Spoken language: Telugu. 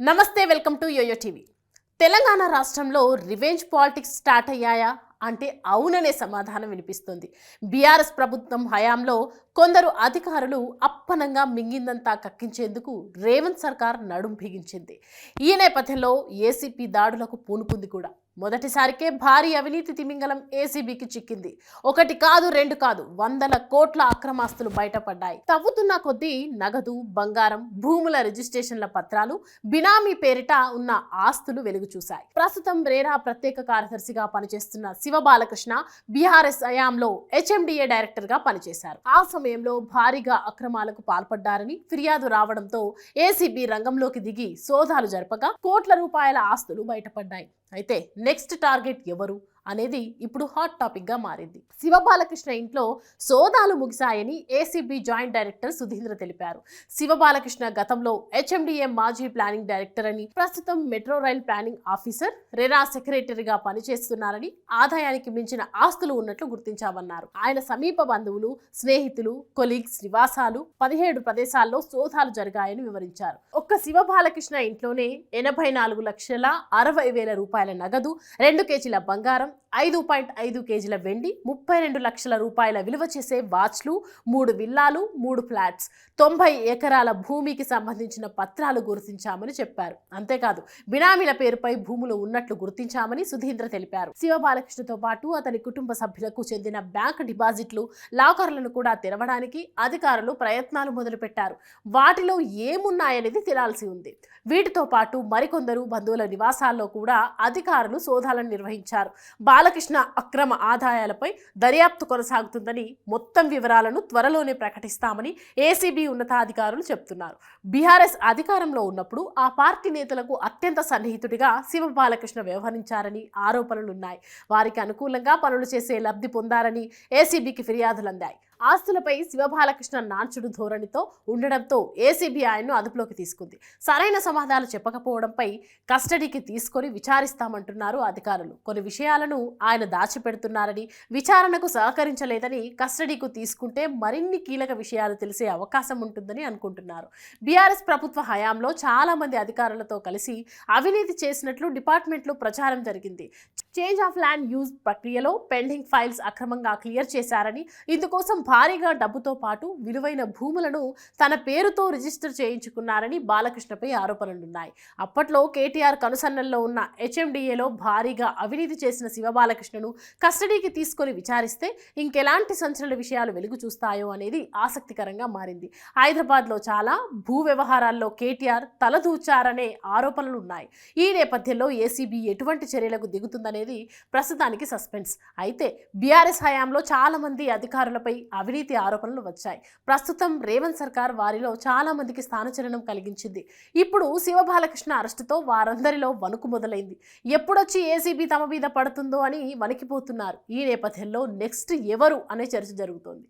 నమస్తే, welcome to Yoyo TV. Telangana రాష్ట్రంలో రివెంజ్ పాలిటిక్స్ స్టార్ట్ అయ్యాయా అంటే అవుననే సమాధానం వినిపిస్తుంది. బీఆర్ఎస్ ప్రభుత్వం హయాంలో కొందరు అధికారులు అప్పనంగా మింగిందంతా కక్కించేందుకు రేవంత్ సర్కార్ నడుం బిగించింది. ఈ నేపథ్యంలో ఏసీపీ దాడులకు పూనుకుంది కూడా. మొదటిసారికే భారీ అవినీతి తిమింగలం ఏసీబీకి చిక్కింది. ఒకటి కాదు, రెండు కాదు, వందల కోట్ల అక్రమాస్తులు బయటపడ్డాయి. తవ్వుతున్న కొద్దీ నగదు, బంగారం, భూముల రిజిస్ట్రేషన్ల పత్రాలు, బినామీ పేరిట ఉన్న ఆస్తులు వెలుగు చూశాయి. ప్రస్తుతం రేరా ప్రత్యేక కార్యదర్శిగా పనిచేస్తున్న శివ బాలకృష్ణ బీఆర్ఎస్ హయాంలో హెచ్ఎండిఏ డైరెక్టర్ గా పనిచేశారు. ఆ సమయంలో భారీగా అక్రమాలకు పాల్పడ్డారని ఫిర్యాదు రావడంతో ఏసీబీ రంగంలోకి దిగి సోదాలు జరపగా కోట్ల రూపాయల ఆస్తులు బయటపడ్డాయి. అయితే నెక్స్ట్ టార్గెట్ ఎవరు అనేది ఇప్పుడు హాట్ టాపిక్ గా మారింది. శివ బాలకృష్ణ ఇంట్లో సోదాలు ముగిశాయని ఏసీబీ జాయింట్ డైరెక్టర్ సుధీంద్ర తెలిపారు. శివ బాలకృష్ణ గతంలో హెచ్ఎండిఏ మాజీ ప్లానింగ్ డైరెక్టర్ అని, ప్రస్తుతం metro rail planning officer, RERA సెక్రటరీగా పనిచేస్తున్నారని, ఆదాయానికి మించిన ఆస్తులు ఉన్నట్లు గుర్తించామన్నారు. ఆయన సమీప బంధువులు, స్నేహితులు, కొలీగ్స్ నివాసాలు 17 ప్రదేశాల్లో సోదాలు జరిగాయని వివరించారు. ఒక్క శివ బాలకృష్ణ ఇంట్లోనే 84,60,000 రూపాయల నగదు, 2 కేజీల బంగారం, 5.5 కేజీల వెండి, 32 లక్షల రూపాయల విలువ చేసే వాచ్లు, 3 విల్లాలు, 3 ఫ్లాట్స్, 90 ఎకరాల భూమికి సంబంధించిన పత్రాలు గుర్తించామని చెప్పారు. అంతేకాదు బినామీల పేరుపై భూములు ఉన్నట్లు గుర్తించామని సుధీంద్ర తెలిపారు. శివ బాలకృష్ణతో పాటు అతని కుటుంబ సభ్యులకు చెందిన బ్యాంక్ డిపాజిట్లు, లాకర్లను కూడా తెరవడానికి అధికారులు ప్రయత్నాలు మొదలుపెట్టారు. వాటిలో ఏమున్నాయనేది తేలాల్సి ఉంది. వీటితో పాటు మరికొందరు బంధువుల నివాసాల్లో కూడా అధికారులు సోదాలను నిర్వహించారు. బాలకృష్ణ అక్రమ ఆదాయాలపై దర్యాప్తు కొనసాగుతుందని, మొత్తం వివరాలను త్వరలోనే ప్రకటిస్తామని ఏసీబీ ఉన్నతాధికారులు చెప్తున్నారు. బీఆర్ఎస్ అధికారంలో ఉన్నప్పుడు ఆ పార్టీ నేతలకు అత్యంత సన్నిహితుడిగా శివ బాలకృష్ణ వ్యవహరించారని ఆరోపణలున్నాయి. వారికి అనుకూలంగా పనులు చేసే లబ్ధి పొందారని ఏసీబీకి ఫిర్యాదులందాయి. ఆస్తులపై శివబాలకృష్ణ నాంచుడు ధోరణితో ఉండడంతో ఏసీబీ ఆయన్ను అదుపులోకి తీసుకుంది. సరైన సమాధానాలు చెప్పకపోవడంపై కస్టడీకి తీసుకొని విచారిస్తామంటున్నారు అధికారులు. కొన్ని విషయాలను ఆయన దాచిపెడుతున్నారని, విచారణకు సహకరించలేదని, కస్టడీకి తీసుకుంటే మరిన్ని కీలక విషయాలు తెలిసే అవకాశం ఉంటుందని అనుకుంటున్నారు. బీఆర్ఎస్ ప్రభుత్వ హయాంలో చాలా మంది అధికారులతో కలిసి అవినీతి చేసినట్లు డిపార్ట్మెంట్లో ప్రచారం జరిగింది. చేంజ్ ఆఫ్ ల్యాండ్ యూజ్ ప్రక్రియలో పెండింగ్ ఫైల్స్ అక్రమంగా క్లియర్ చేశారని, ఇందుకోసం భారీగా డబ్బుతో పాటు విలువైన భూములను తన పేరుతో రిజిస్టర్ చేయించుకున్నారని బాలకృష్ణపై ఆరోపణలున్నాయి. అప్పట్లో కేటీఆర్ కనుసన్నల్లో ఉన్న హెచ్ఎండిఏలో భారీగా అవినీతి చేసిన శివ బాలకృష్ణను కస్టడీకి తీసుకొని విచారిస్తే ఇంకెలాంటి సంచలన విషయాలు వెలుగు చూస్తాయో అనేది ఆసక్తికరంగా మారింది. హైదరాబాద్లో చాలా భూ వ్యవహారాల్లో కేటీఆర్ తలదూచారనే ఆరోపణలు ఉన్నాయి. ఈ నేపథ్యంలో ఏసీబీ ఎటువంటి చర్యలకు దిగుతుందనేది ప్రస్తుతానికి సస్పెన్స్. అయితే బీఆర్ఎస్ హయాంలో చాలా మంది అధికారులపై అవినీతి ఆరోపణలు వచ్చాయి. ప్రస్తుతం రేవంత్ సర్కార్ వారిలో చాలా మందికి స్థానచలనం కలిగించింది. ఇప్పుడు శివ బాలకృష్ణ అరెస్టుతో వారందరిలో వణుకు మొదలైంది. ఎప్పుడొచ్చి ఏసీబీ తమ మీద పడుతుందో అని వణికిపోతున్నారు. ఈ నేపథ్యంలో నెక్స్ట్ ఎవరు అనే చర్చ జరుగుతోంది.